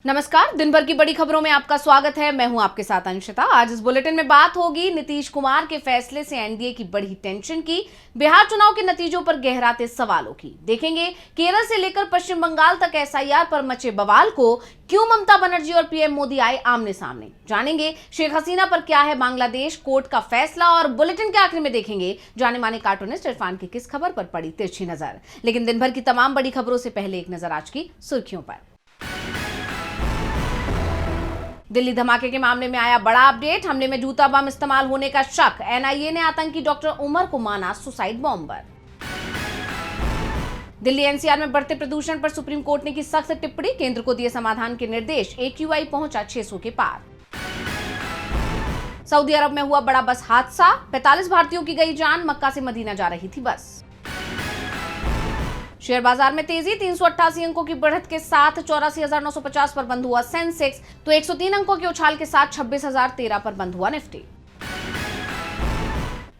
नमस्कार, दिन भर की बड़ी खबरों में आपका स्वागत है। मैं हूं आपके साथ अंशिता। आज इस बुलेटिन में बात होगी नीतीश कुमार के फैसले से एनडीए की बढ़ी टेंशन की, बिहार चुनाव के नतीजों पर गहराते सवालों की। देखेंगे केरल से लेकर पश्चिम बंगाल तक एसआईआर पर मचे बवाल को क्यों ममता बनर्जी और पीएम मोदी आए आमने सामने। जानेंगे शेख हसीना पर क्या है बांग्लादेश कोर्ट का फैसला, और बुलेटिन के आखिर में देखेंगे जाने माने कार्टूनिस्ट इरफान की किस खबर पर पड़ी तिरछी नजर। लेकिन दिन भर की तमाम बड़ी खबरों से पहले एक नजर आज की सुर्खियों पर। दिल्ली धमाके के मामले में आया बड़ा अपडेट। हमले में जूता बम इस्तेमाल होने का शक। एनआईए ने आतंकी डॉक्टर उमर को माना सुसाइड बॉम्बर। दिल्ली एनसीआर में बढ़ते प्रदूषण पर सुप्रीम कोर्ट ने की सख्त टिप्पणी, केंद्र को दिए समाधान के निर्देश। एक्यूआई पहुंचा 600 के पार। सऊदी अरब में हुआ बड़ा बस हादसा, 45 भारतीयों की गई जान। मक्का से मदीना जा रही थी बस। शेयर बाजार में तेजी, 388 अंकों की बढ़त के साथ 84,950 पर बंद हुआ सेंसेक्स, तो 103 अंकों के उछाल के साथ 26,013 पर बंद हुआ निफ्टी।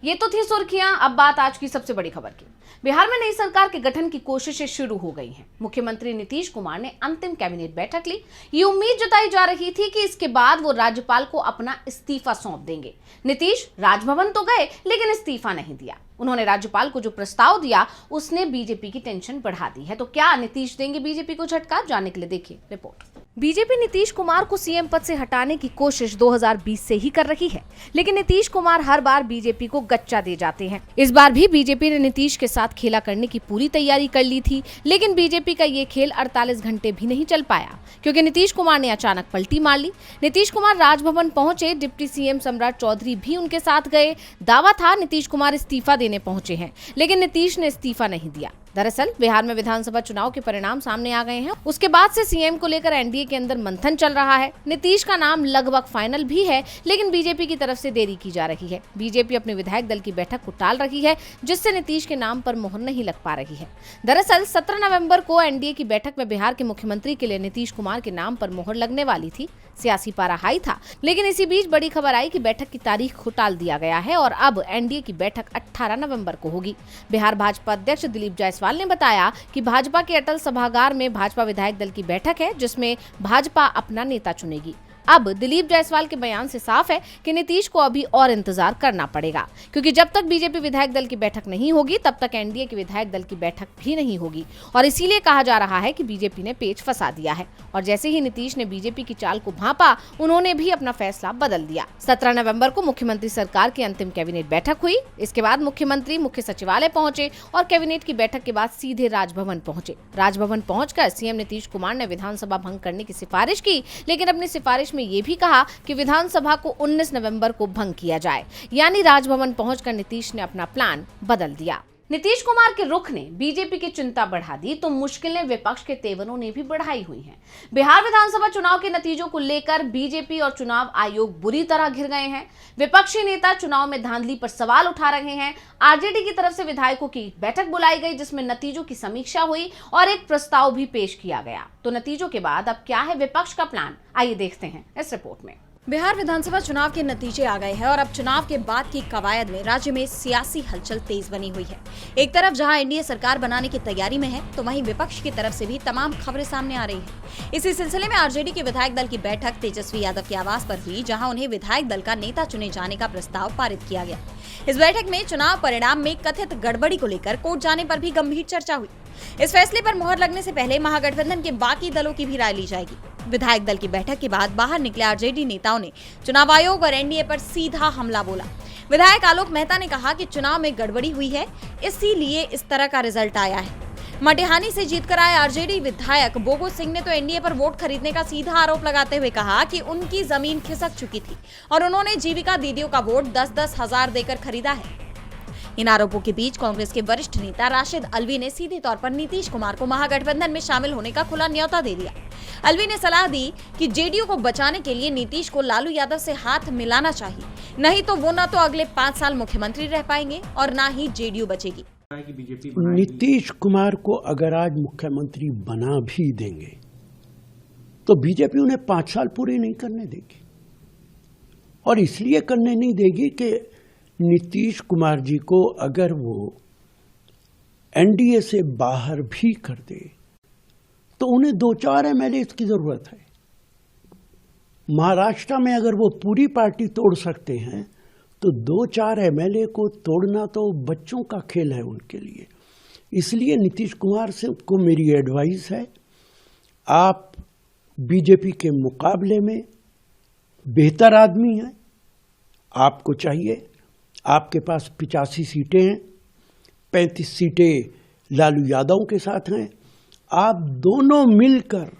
ये तो थी सुर्खियां। अब बात आज की सबसे बड़ी खबर की। बिहार में नई सरकार के गठन की कोशिशें शुरू हो गई हैं। मुख्यमंत्री नीतीश कुमार ने अंतिम कैबिनेट बैठक ली। ये उम्मीद जताई जा रही थी कि इसके बाद वो राज्यपाल को अपना इस्तीफा सौंप देंगे। नीतीश राजभवन तो गए, लेकिन इस्तीफा नहीं दिया। उन्होंने राज्यपाल को जो प्रस्ताव दिया उसने बीजेपी की टेंशन बढ़ा दी है। तो क्या नीतीश देंगे बीजेपी को झटका? जानने के लिए देखिए रिपोर्ट। बीजेपी नीतीश कुमार को सीएम पद से हटाने की कोशिश 2020 से ही कर रही है, लेकिन नीतीश कुमार हर बार बीजेपी को गच्चा दे जाते हैं। इस बार भी बीजेपी ने नीतीश के साथ खेला करने की पूरी तैयारी कर ली थी, लेकिन बीजेपी का ये खेल 48 घंटे भी नहीं चल पाया, क्योंकि नीतीश कुमार ने अचानक पलटी मार ली। नीतीश कुमार राजभवन पहुंचे, डिप्टी सीएम सम्राट चौधरी भी उनके साथ गए। दावा था नीतीश कुमार इस्तीफा देने पहुंचे हैं, लेकिन नीतीश ने इस्तीफा नहीं दिया। दरअसल बिहार में विधानसभा चुनाव के परिणाम सामने आ गए हैं। उसके बाद से सीएम को लेकर एनडीए के अंदर मंथन चल रहा है। नीतीश का नाम लगभग फाइनल भी है, लेकिन बीजेपी की तरफ से देरी की जा रही है। बीजेपी अपने विधायक दल की बैठक को टाल रही है, जिससे नीतीश के नाम पर मोहर नहीं लग पा रही है। दरअसल 17 नवंबर को एनडीए की बैठक में बिहार के मुख्यमंत्री के लिए नीतीश कुमार के नाम पर मोहर लगने वाली थी। सियासी पारा हाई था, लेकिन इसी बीच बड़ी खबर आई कि बैठक की तारीख को टाल दिया गया है और अब एनडीए की बैठक 18 नवंबर को होगी। बिहार भाजपा अध्यक्ष दिलीप जायसवाल ने बताया कि भाजपा के अटल सभागार में भाजपा विधायक दल की बैठक है, जिसमें भाजपा अपना नेता चुनेगी। अब दिलीप जायसवाल के बयान से साफ है कि नीतीश को अभी और इंतजार करना पड़ेगा, क्योंकि जब तक बीजेपी विधायक दल की बैठक नहीं होगी तब तक एनडीए के विधायक दल की बैठक भी नहीं होगी। और इसीलिए कहा जा रहा है कि बीजेपी ने पेच फंसा दिया है। और जैसे ही नीतीश ने बीजेपी की चाल को भांपा, उन्होंने भी अपना फैसला बदल दिया। 17 नवंबर को मुख्यमंत्री सरकार की अंतिम कैबिनेट बैठक हुई। इसके बाद मुख्यमंत्री मुख्य सचिवालय पहुंचे और कैबिनेट की बैठक के बाद सीधे राजभवन पहुंचे। राजभवन पहुंचकर सीएम नीतीश कुमार ने विधानसभा भंग करने की सिफारिश की, लेकिन अपनी सिफारिश में ये भी कहा कि विधानसभा को 19 नवंबर को भंग किया जाए। यानी राजभवन पहुंचकर नीतीश ने अपना प्लान बदल दिया। नीतीश कुमार के रुख ने बीजेपी की चिंता बढ़ा दी, तो मुश्किलें विपक्ष के तेवरों ने भी बढ़ाई हुई हैं। बिहार विधानसभा चुनाव के नतीजों को लेकर बीजेपी और चुनाव आयोग बुरी तरह घिर गए हैं। विपक्षी नेता चुनाव में धांधली पर सवाल उठा रहे हैं। आरजेडी की तरफ से विधायकों की बैठक बुलाई गई, जिसमें नतीजों की समीक्षा हुई और एक प्रस्ताव भी पेश किया गया। तो नतीजों के बाद अब क्या है विपक्ष का प्लान, आइए देखते हैं इस रिपोर्ट में। बिहार विधानसभा चुनाव के नतीजे आ गए हैं और अब चुनाव के बाद की कवायद में राज्य में सियासी हलचल तेज बनी हुई है। एक तरफ जहां एनडीए सरकार बनाने की तैयारी में है, तो वहीं विपक्ष की तरफ से भी तमाम खबरें सामने आ रही हैं। इसी सिलसिले में आरजेडी के विधायक दल की बैठक तेजस्वी यादव के आवास पर हुई, जहां उन्हें विधायक दल का नेता चुने जाने का प्रस्ताव पारित किया गया। इस बैठक में चुनाव परिणाम में कथित गड़बड़ी को लेकर कोर्ट जाने पर भी गंभीर चर्चा हुई। इस फैसले पर मुहर लगने से पहले महागठबंधन के बाकी दलों की भी राय ली जाएगी। विधायक दल की बैठक के बाद बाहर निकले आरजेडी नेताओं ने चुनाव आयोग और एनडीए पर सीधा हमला बोला। विधायक आलोक मेहता ने कहा कि चुनाव में गड़बड़ी हुई है, इसीलिए इस तरह का रिजल्ट आया है। मटिहानी से जीतकर आए आरजेडी विधायक बोगो सिंह ने तो एनडीए पर वोट खरीदने का सीधा आरोप लगाते हुए कहा कि उनकी जमीन खिसक चुकी थी और उन्होंने जीविका दीदियों का वोट 10-10 हजार देकर खरीदा है। इन आरोपों के बीच कांग्रेस के वरिष्ठ नेता राशिद अल्वी ने सीधे तौर पर नीतीश कुमार को महागठबंधन में शामिल होने का खुला न्योता दे दिया। अल्वी ने सलाह दी कि जेडीयू को बचाने के लिए नीतीश को लालू यादव से हाथ मिलाना चाहिए, नहीं तो वो न तो अगले 5 साल मुख्यमंत्री रह पाएंगे और न ही जेडीयू बचेगी। नीतीश कुमार को अगर आज मुख्यमंत्री बना भी देंगे तो बीजेपी उन्हें 5 साल पूरे नहीं करने देगी, और इसलिए करने नहीं देगी कि नीतीश कुमार जी को अगर वो एनडीए से बाहर भी कर दे तो उन्हें 2-4 एमएलए की जरूरत है। महाराष्ट्र में अगर वो पूरी पार्टी तोड़ सकते हैं तो 2-4 एमएलए को तोड़ना तो बच्चों का खेल है उनके लिए। इसलिए नीतीश कुमार से को मेरी एडवाइस है, आप बीजेपी के मुकाबले में बेहतर आदमी हैं, आपको चाहिए, आपके पास 85 सीटें हैं, 35 सीटें लालू यादव के साथ हैं, आप दोनों मिलकर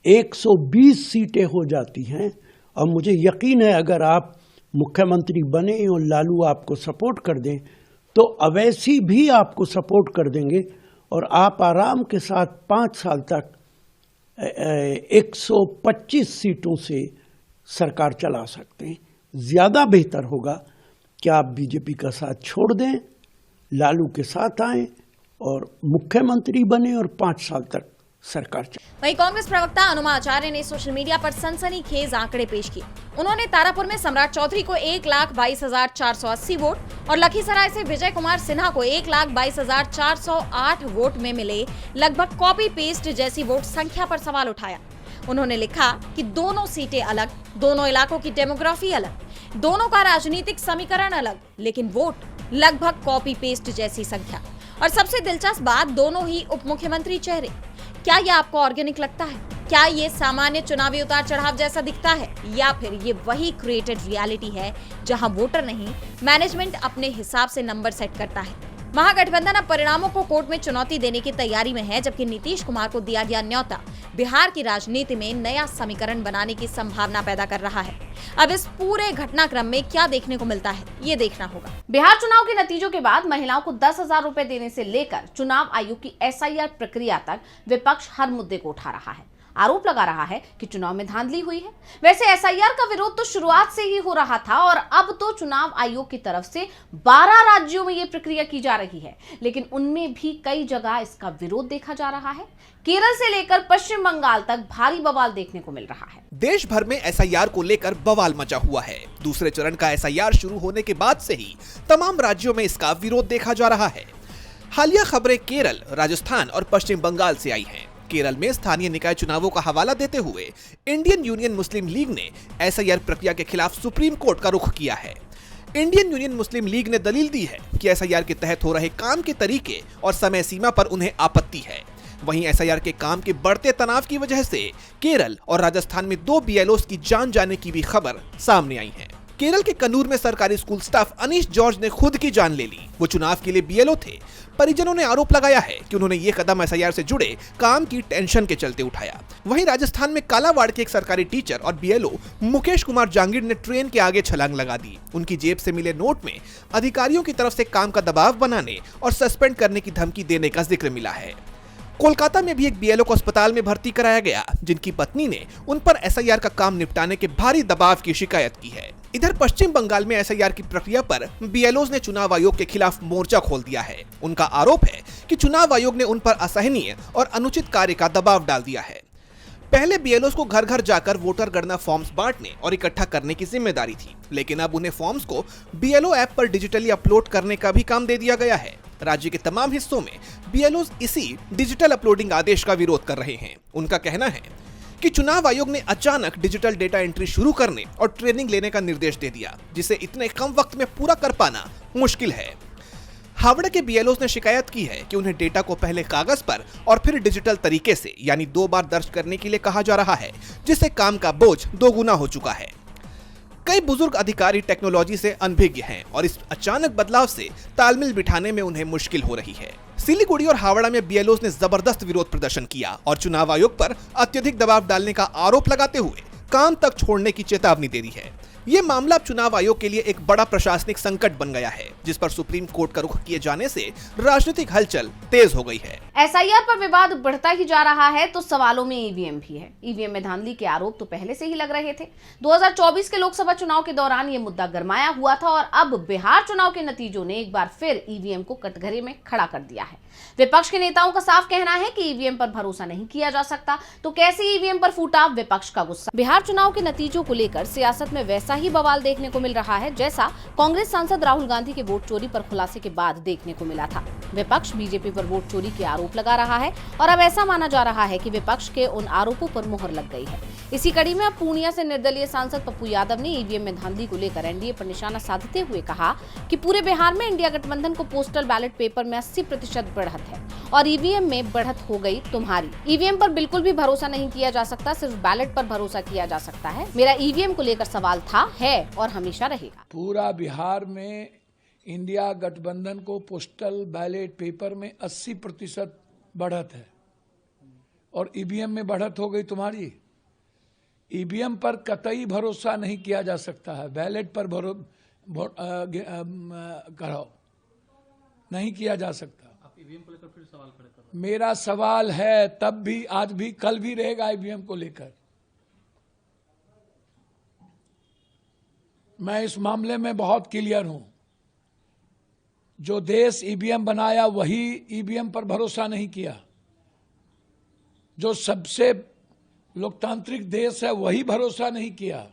120 सीटें हो जाती हैं। और मुझे यकीन है अगर आप मुख्यमंत्री बने और लालू आपको सपोर्ट कर दें तो अवैसी भी आपको सपोर्ट कर देंगे और आप आराम के साथ 5 साल तक 125 सीटों से सरकार चला सकते हैं। ज़्यादा बेहतर होगा कि आप बीजेपी का साथ छोड़ दें, लालू के साथ आएं और मुख्यमंत्री बने और 5 साल तक सरकार चले। वहीं कांग्रेस प्रवक्ता अनुमा आचार्य ने सोशल मीडिया पर सनसनीखेज आंकड़े पेश किए। उन्होंने तारापुर में सम्राट चौधरी को 1,22,480 वोट और लखीसराय से विजय कुमार सिन्हा को 1,22,408 वोट में मिले लगभग कॉपी पेस्ट जैसी वोट संख्या पर सवाल उठाया। उन्होंने लिखा कि दोनों सीटें अलग, दोनों इलाकों की डेमोग्राफी अलग, दोनों का राजनीतिक समीकरण अलग, लेकिन वोट लगभग कॉपी पेस्ट जैसी संख्या। और सबसे दिलचस्प बात, दोनों ही उप मुख्यमंत्री चेहरे। क्या ये आपको ऑर्गेनिक लगता है? क्या ये सामान्य चुनावी उतार चढ़ाव जैसा दिखता है, या फिर ये वही क्रिएटेड रियलिटी है जहां वोटर नहीं, मैनेजमेंट अपने हिसाब से नंबर सेट करता है? महागठबंधन अब परिणामों को कोर्ट में चुनौती देने की तैयारी में है, जबकि नीतीश कुमार को दिया गया न्योता बिहार की राजनीति में नया समीकरण बनाने की संभावना पैदा कर रहा है। अब इस पूरे घटनाक्रम में क्या देखने को मिलता है, ये देखना होगा। बिहार चुनाव के नतीजों के बाद महिलाओं को 10,000 रुपए देने से लेकर चुनाव आयोग की SIR प्रक्रिया तक विपक्ष हर मुद्दे को उठा रहा है। आरोप लगा रहा है कि चुनाव में धांधली हुई है। वैसे SIR का विरोध तो शुरुआत से ही हो रहा था और अब तो चुनाव आयोग की तरफ से 12 राज्यों में यह प्रक्रिया की जा रही है, लेकिन उनमें भी कई जगह इसका विरोध देखा जा रहा है। केरल से लेकर पश्चिम बंगाल तक भारी बवाल देखने को मिल रहा है। देश भर में SIR को लेकर बवाल मचा हुआ है। दूसरे चरण का SIR शुरू होने के बाद से ही तमाम राज्यों में इसका विरोध देखा जा रहा है। हालिया खबरें केरल, राजस्थान और पश्चिम बंगाल से आई हैं। केरल में स्थानीय निकाय चुनावों का हवाला देते हुए इंडियन यूनियन मुस्लिम लीग ने SIR प्रक्रिया के खिलाफ सुप्रीम कोर्ट का रुख किया है। इंडियन यूनियन मुस्लिम लीग ने दलील दी है कि SIR के तहत हो रहे काम के तरीके और समय सीमा पर उन्हें आपत्ति है। वहीं SIR के काम के बढ़ते तनाव की वजह से केरल और राजस्थान में 2 BLOs की जान जाने की भी खबर सामने आई है। केरल के कन्नूर में सरकारी स्कूल स्टाफ अनीश जॉर्ज ने खुद की जान ले ली। वो चुनाव के लिए BLO थे। परिजनों ने आरोप लगाया है कि उन्होंने ये कदम SIR से जुड़े काम की टेंशन के चलते उठाया। वहीं राजस्थान में कालावाड़ के एक सरकारी टीचर और BLO मुकेश कुमार जांगिड़ ने ट्रेन के आगे छलांग लगा दी। उनकी जेब से मिले नोट में अधिकारियों की तरफ से काम का दबाव बनाने और सस्पेंड करने की धमकी देने का जिक्र मिला है। कोलकाता में भी एक BLO को अस्पताल में भर्ती कराया गया, जिनकी पत्नी ने उन पर SIR का काम निपटाने के भारी दबाव की शिकायत की है। इधर पश्चिम बंगाल में SIR की प्रक्रिया पर BLOs ने चुनाव आयोग के खिलाफ मोर्चा खोल दिया है। उनका आरोप है कि चुनाव आयोग ने उन पर असहनीय और अनुचित कार्य का दबाव डाल दिया है। पहले BLOs को घर घर जाकर वोटर गणना फॉर्म्स बांटने और इकट्ठा करने की जिम्मेदारी थी, लेकिन अब उन्हें फॉर्म्स को BLO ऐप पर डिजिटली अपलोड करने का भी काम दे दिया गया है। राज्य के तमाम हिस्सों में BLOs इसी डिजिटल अपलोडिंग आदेश का विरोध कर रहे हैं। उनका कहना है कि चुनाव आयोग ने अचानक डिजिटल डेटा एंट्री शुरू करने और ट्रेनिंग लेने का निर्देश दे दिया, जिसे इतने कम वक्त में पूरा कर पाना मुश्किल है। हावड़ा के BLOs ने शिकायत की है कि उन्हें डेटा को पहले कागज पर और फिर डिजिटल तरीके से यानी 2 बार दर्ज करने के लिए कहा जा रहा है, जिससे काम का बोझ 2 गुना हो चुका है। कई बुजुर्ग अधिकारी टेक्नोलॉजी से अनभिज्ञ हैं और इस अचानक बदलाव से तालमेल बिठाने में उन्हें मुश्किल हो रही है। सिलीगुड़ी और हावड़ा में BLOs ने जबरदस्त विरोध प्रदर्शन किया और चुनाव आयोग पर अत्यधिक दबाव डालने का आरोप लगाते हुए काम तक छोड़ने की चेतावनी दे दी है। ये मामला अब चुनाव आयोग के लिए एक बड़ा प्रशासनिक संकट बन गया है, जिस पर सुप्रीम कोर्ट का रुख किए जाने से राजनीतिक हलचल तेज हो गई है। SIR पर विवाद बढ़ता ही जा रहा है तो सवालों में EVM भी है। EVM में धांधली के आरोप तो पहले से ही लग रहे थे। 2024 के लोकसभा चुनाव के दौरान ये मुद्दा गरमाया हुआ था और अब बिहार चुनाव के नतीजों ने एक बार फिर EVM को कटघरे में खड़ा कर दिया है। विपक्ष के नेताओं का साफ कहना है कि EVM पर भरोसा नहीं किया जा सकता, तो कैसे EVM पर फूटा विपक्ष का गुस्सा। बिहार चुनाव के नतीजों को लेकर सियासत में वैसा वैसा ही बवाल देखने को मिल रहा है जैसा कांग्रेस सांसद राहुल गांधी के वोट चोरी पर खुलासे के बाद देखने को मिला था। विपक्ष बीजेपी पर वोट चोरी के आरोप लगा रहा है और अब ऐसा माना जा रहा है कि विपक्ष के उन आरोपों पर मुहर लग गई है। इसी कड़ी में अब पूर्णिया से निर्दलीय सांसद पप्पू यादव ने ईवीएम में धांधली को लेकर एनडीए पर निशाना साधते हुए कहा कि पूरे बिहार में इंडिया गठबंधन को पोस्टल बैलेट पेपर में 80% बढ़त है और ईवीएम में बढ़त हो गई तुम्हारी। ईवीएम पर बिल्कुल भी भरोसा नहीं किया जा सकता, सिर्फ बैलेट पर भरोसा किया जा सकता है। मेरा ईवीएम को लेकर सवाल था, है और हमेशा रहेगा। पूरा बिहार में इंडिया गठबंधन को पोस्टल बैलेट पेपर में 80% बढ़त है और ईवीएम में बढ़त हो गई तुम्हारी। ईवीएम पर कतई भरोसा नहीं किया जा सकता है, बैलेट पर कराओ, नहीं किया जा सकता। आप ईवीएम को लेकर फिर सवाल खड़े कर रहे हैं। मेरा सवाल है, तब भी, आज भी, कल भी रहेगा ईवीएम को लेकर। मैं इस मामले में बहुत क्लियर हूं। जो देश ईवीएम बनाया वही ईवीएम पर भरोसा नहीं किया। जो सबसे लोकतांत्रिक देश है वही भरोसा नहीं किया।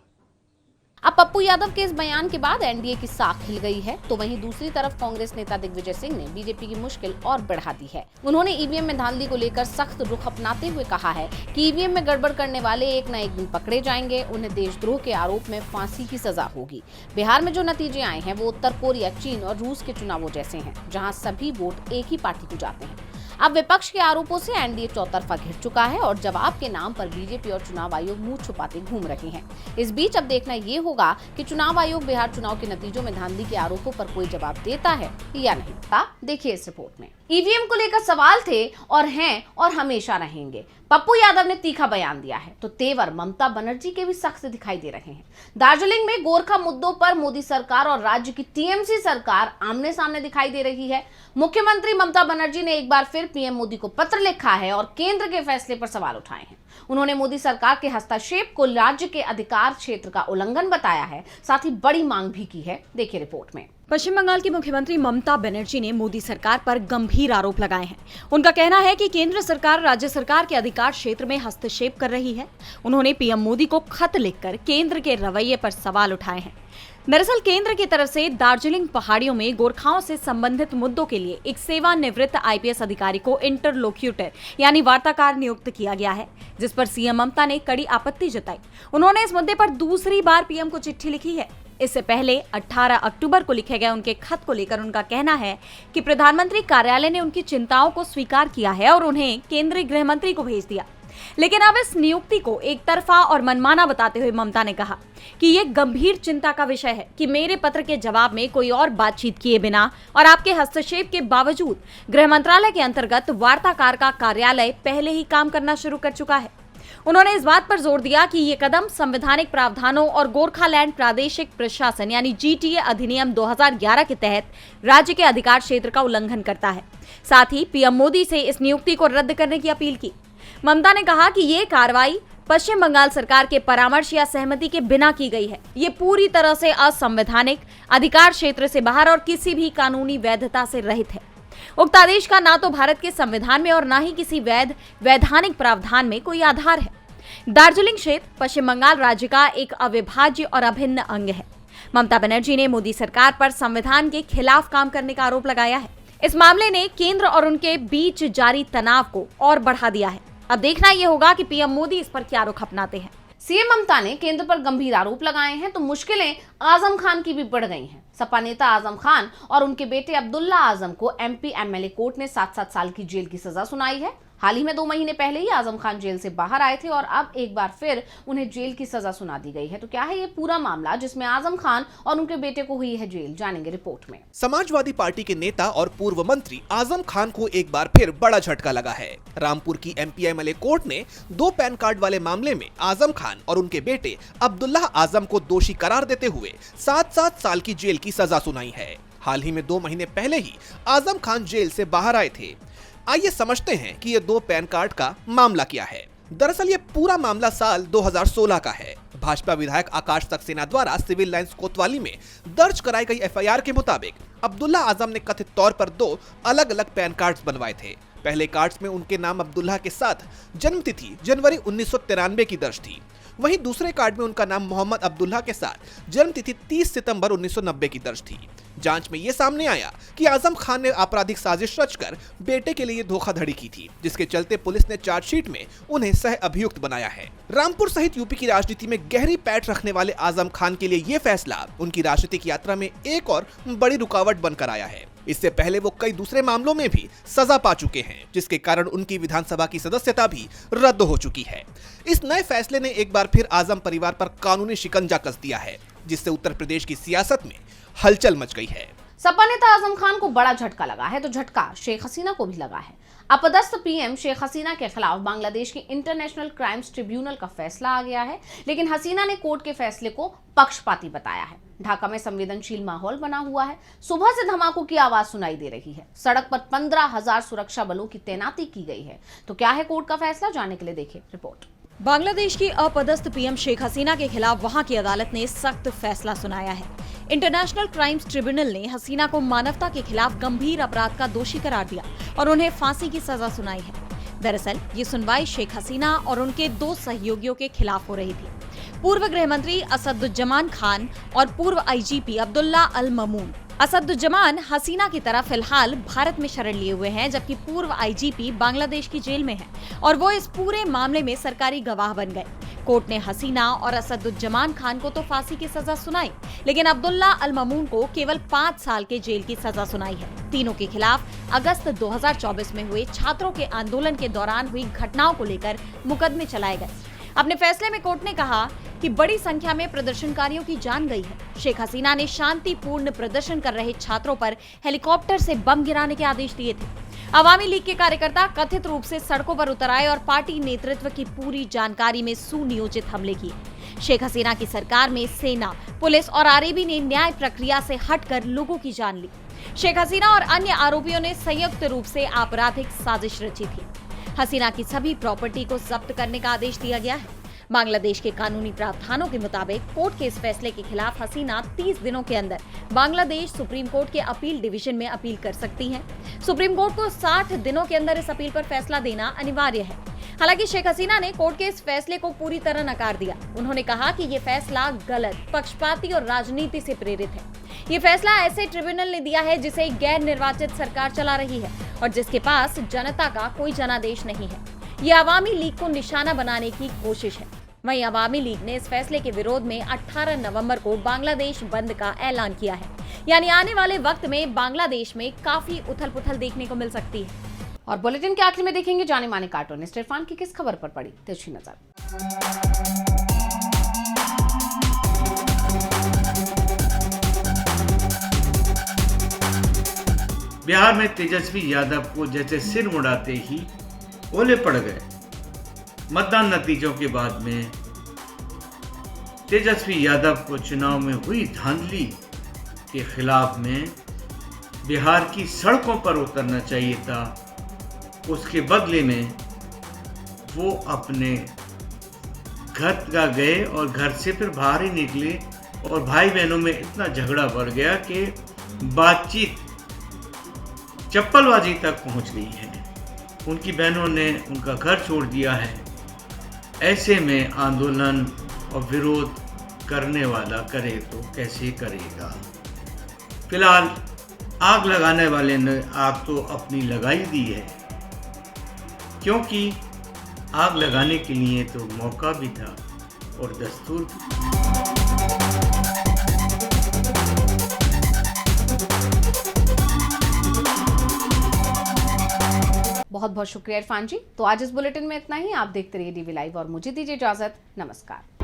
अब पप्पू यादव के इस बयान के बाद एनडीए की साख हिल गई है, तो वहीं दूसरी तरफ कांग्रेस नेता दिग्विजय सिंह ने बीजेपी की मुश्किल और बढ़ा दी है। उन्होंने ईवीएम में धांधली को लेकर सख्त रुख अपनाते हुए कहा है कि ईवीएम में गड़बड़ करने वाले एक न एक दिन पकड़े जाएंगे, उन्हें देशद्रोह के आरोप में फांसी की सजा होगी। बिहार में जो नतीजे आए हैं वो उत्तर कोरिया, चीन और रूस के चुनावों जैसे हैं, जहाँ सभी वोट एक ही पार्टी को जाते हैं। अब विपक्ष के आरोपों से एनडीए चौतरफा घिर चुका है और जवाब के नाम पर बीजेपी और चुनाव आयोग मुंह छुपाते घूम रहे हैं। इस बीच अब देखना ये होगा कि चुनाव आयोग बिहार चुनाव के नतीजों में धांधली के आरोपों पर कोई जवाब देता है या नहीं। देखिए इस रिपोर्ट में। ईवीएम को लेकर सवाल थे और हैं और हमेशा रहेंगे। पप्पू यादव ने तीखा बयान दिया है तो तेवर ममता बनर्जी के भी सख्त दिखाई दे रहे हैं। दार्जिलिंग में गोरखा मुद्दों पर मोदी सरकार और राज्य की टीएमसी सरकार आमने सामने दिखाई दे रही है। मुख्यमंत्री ममता बनर्जी ने एक बार फिर पीएम मोदी को पत्र लिखा है और केंद्र के फैसले पर सवाल उठाए हैं। उन्होंने मोदी सरकार के हस्तक्षेप को राज्य के अधिकार क्षेत्र का उल्लंघन बताया है, साथ ही बड़ी मांग भी की है। देखिए रिपोर्ट में। पश्चिम बंगाल की मुख्यमंत्री ममता बनर्जी ने मोदी सरकार पर गंभीर आरोप लगाए हैं। उनका कहना है कि केंद्र सरकार राज्य सरकार के अधिकार क्षेत्र में हस्तक्षेप कर रही है। उन्होंने पीएम मोदी को खत लिखकर केंद्र के रवैये पर सवाल उठाए हैं। दरअसल केंद्र की तरफ से दार्जिलिंग पहाड़ियों में गोरखाओं से संबंधित मुद्दों के लिए एक सेवानिवृत्त आईपीएस अधिकारी को इंटरलोक्यूटर यानी वार्ताकार नियुक्त किया गया है, जिस पर सीएम ममता ने कड़ी आपत्ति जताई। उन्होंने इस मुद्दे पर दूसरी बार पीएम को चिट्ठी लिखी है। इससे पहले 18 अक्टूबर को लिखे गए उनके खत को लेकर उनका कहना है कि प्रधानमंत्री कार्यालय ने उनकी चिंताओं को स्वीकार किया है और उन्हें केंद्रीय गृह मंत्री को भेज दिया। लेकिन अब इस नियुक्ति को एक तरफा और मनमाना बताते हुए ममता ने कहा कि ये गंभीर चिंता का विषय है कि मेरे पत्र के जवाब में कोई और बातचीत किए बिना और आपके हस्तक्षेप के बावजूद गृह मंत्रालय के अंतर्गत वार्ताकार का कार्यालय पहले ही काम करना शुरू कर चुका है। उन्होंने इस बात पर जोर दिया कि ये कदम संवैधानिक प्रावधानों और गोरखालैंड प्रादेशिक प्रशासन यानी जीटीए अधिनियम 2011 के तहत राज्य के अधिकार क्षेत्र का उल्लंघन करता है। साथ ही पीएम मोदी से इस नियुक्ति को रद्द करने की अपील की। ममता ने कहा कि ये कार्रवाई पश्चिम बंगाल सरकार के परामर्श या सहमति के बिना की गई है। ये पूरी तरह से असंवैधानिक, अधिकार क्षेत्र से बाहर और किसी भी कानूनी वैधता से रहित है। उक्त आदेश का ना तो भारत के संविधान में और ना ही किसी वैधानिक प्रावधान में कोई आधार है। दार्जिलिंग क्षेत्र पश्चिम बंगाल राज्य का एक अविभाज्य और अभिन्न अंग है। ममता बनर्जी ने मोदी सरकार पर संविधान के खिलाफ काम करने का आरोप लगाया है। इस मामले ने केंद्र और उनके बीच जारी तनाव को और बढ़ा दिया है। अब देखना यह होगा कि पीएम मोदी इस पर क्या रुख अपनाते हैं। सीएम ममता ने केंद्र पर गंभीर आरोप लगाए हैं तो मुश्किलें आजम खान की भी बढ़ गई हैं। सपा नेता आजम खान और उनके बेटे अब्दुल्ला आजम को एमपी एमएलए कोर्ट ने 7-7 साल की जेल की सजा सुनाई है। हाल ही में 2 महीने पहले ही आजम खान जेल से बाहर आए थे और अब एक बार फिर उन्हें जेल की सजा सुना दी गई है। तो क्या है ये पूरा मामला जिसमें आजम खान और उनके बेटे को हुई है जेल, जानेंगे रिपोर्ट में। समाजवादी पार्टी के नेता और पूर्व मंत्री आजम खान को एक बार फिर बड़ा झटका लगा है। रामपुर की एमपी एमएलए कोर्ट ने 2 पैन कार्ड वाले मामले में आजम खान और उनके बेटे अब्दुल्ला आजम को दोषी करार देते हुए 7-7 साल की जेल की सजा सुनाई है। हाल ही में 2 महीने पहले ही आजम खान जेल से बाहर आए थे। आइए समझते हैं कि ये 2 पैन कार्ड का मामला क्या है। दरअसल ये पूरा मामला साल 2016 का है। भाजपा विधायक आकाश सक्सेना द्वारा सिविल लाइंस कोतवाली में दर्ज कराई गई एफआईआर के मुताबिक अब्दुल्ला आजम ने कथित तौर पर 2 अलग-अलग पैन कार्ड्स बनवाए थे। पहले कार्ड्स में उनके नाम अब्दुल्ला के साथ जन्म तिथि जनवरी 1993 की दर्ज थी। वहीं दूसरे कार्ड में उनका नाम मोहम्मद अब्दुल्ला के साथ जन्मतिथि 30 सितंबर 1990 की दर्ज थी। जांच में ये सामने आया कि आजम खान ने आपराधिक साजिश रचकर बेटे के लिए धोखाधड़ी की थी, जिसके चलते पुलिस ने चार्जशीट में उन्हें सह अभियुक्त बनाया है। रामपुर सहित यूपी की राजनीति में गहरी पैठ रखने वाले आजम खान के लिए ये फैसला उनकी राजनीतिक यात्रा में एक और बड़ी रुकावट बनकर आया है। इससे पहले वो कई दूसरे मामलों में भी सजा पा चुके हैं, जिसके कारण उनकी विधानसभा की सदस्यता भी रद्द हो चुकी है। इस नए फैसले ने एक बार फिर आजम परिवार पर कानूनी शिकंजा कस दिया है, जिससे उत्तर प्रदेश की सियासत में हलचल मच गई है। सपा नेता आजम खान को बड़ा झटका लगा है, तो झटका शेख हसीना को भी लगा है। अपदस्थ पीएम शेख हसीना के खिलाफ बांग्लादेश की इंटरनेशनल क्राइम्स ट्रिब्यूनल का फैसला आ गया है, लेकिन हसीना ने कोर्ट के फैसले को पक्षपाती बताया है। ढाका में संवेदनशील माहौल बना हुआ है। सुबह से धमाकों की आवाज सुनाई दे रही है। सड़क पर 15,000 सुरक्षा बलों की तैनाती की गई है। तो क्या है कोर्ट का फैसला, जानने के लिए देखिए रिपोर्ट। बांग्लादेश की अपदस्थ पीएम शेख हसीना के खिलाफ वहां की अदालत ने सख्त फैसला सुनाया है। इंटरनेशनल क्राइम्स ट्रिब्यूनल ने हसीना को मानवता के खिलाफ गंभीर अपराध का दोषी करार दिया और उन्हें फांसी की सजा सुनाई है। दरअसल ये सुनवाई शेख हसीना और उनके 2 सहयोगियों के खिलाफ हो रही थी। पूर्व गृह मंत्री असदुज्जमान खान और पूर्व आईजीपी अब्दुल्ला अल ममून। असदुज्जमान हसीना की तरह फिलहाल भारत में शरण लिए हुए हैं, जबकि पूर्व आईजीपी बांग्लादेश की जेल में है और वो इस पूरे मामले में सरकारी गवाह बन गए। कोर्ट ने हसीना और असदुज्जमान खान को तो फांसी की सजा सुनाई, लेकिन अब्दुल्ला अल ममून को केवल 5 साल के जेल की सजा सुनाई है। तीनों के खिलाफ अगस्त 2024 में हुए छात्रों के आंदोलन के दौरान हुई घटनाओं को लेकर मुकदमे चलाए गए। अपने फैसले में कोर्ट ने कहा कि बड़ी संख्या में प्रदर्शनकारियों की जान गई है। शेख हसीना ने शांतिपूर्ण प्रदर्शन कर रहे छात्रों पर हेलीकॉप्टर से बम गिराने के आदेश दिए थे। अवामी लीग के कार्यकर्ता कथित रूप से सड़कों पर उतर आए और पार्टी नेतृत्व की पूरी जानकारी में सुनियोजित हमले किए। शेख हसीना की सरकार में सेना, पुलिस और आरएबी ने न्याय प्रक्रिया से हटकर लोगों की जान ली। शेख हसीना और अन्य आरोपियों ने संयुक्त रूप से आपराधिक साजिश रची थी। हसीना की सभी प्रॉपर्टी को जब्त करने का आदेश दिया गया है। बांग्लादेश के कानूनी प्रावधानों के मुताबिक कोर्ट के इस फैसले के खिलाफ हसीना 30 दिनों के अंदर बांग्लादेश सुप्रीम कोर्ट के अपील डिवीजन में अपील कर सकती हैं। सुप्रीम कोर्ट को 60 दिनों के अंदर इस अपील पर फैसला देना अनिवार्य है। हालांकि शेख हसीना ने कोर्ट के इस फैसले को पूरी तरह नकार दिया। उन्होंने कहा कि ये फैसला गलत, पक्षपाती और राजनीति से प्रेरित है। ये फैसला ऐसे ट्रिब्यूनल ने दिया है जिसे एक गैर निर्वाचित सरकार चला रही है और जिसके पास जनता का कोई जनादेश नहीं है। ये अवामी लीग को निशाना बनाने की कोशिश है। वहीं अवामी लीग ने इस फैसले के विरोध में 18 नवंबर को बांग्लादेश बंद का ऐलान किया है। यानी आने वाले वक्त में बांग्लादेश में काफी उथल-पुथल देखने को मिल सकती है। और बुलेटिन के आखिर में देखेंगे जाने माने कार्टूनिस्ट इरफान की किस खबर पर पड़ी तिरछी नजर। बिहार में तेजस्वी यादव को जैसे सिर मुड़ाते ही ओले पड़ गए। मतदान नतीजों के बाद में तेजस्वी यादव को चुनाव में हुई धांधली के खिलाफ में बिहार की सड़कों पर उतरना चाहिए था। उसके बदले में वो अपने घर गए और घर से फिर बाहर ही निकले और भाई बहनों में इतना झगड़ा बढ़ गया कि बातचीत चप्पलबाजी तक पहुंच गई है। उनकी बहनों ने उनका घर छोड़ दिया है। ऐसे में आंदोलन और विरोध करने वाला करे तो कैसे करेगा। फिलहाल आग लगाने वाले ने आग तो अपनी लगाई दी है, क्योंकि आग लगाने के लिए तो मौका भी था और दस्तूर भी। बहुत बहुत शुक्रिया इरफान जी। तो आज इस बुलेटिन में इतना ही। आप देखते रहिए डीवी लाइव और मुझे दीजिए इजाजत। नमस्कार।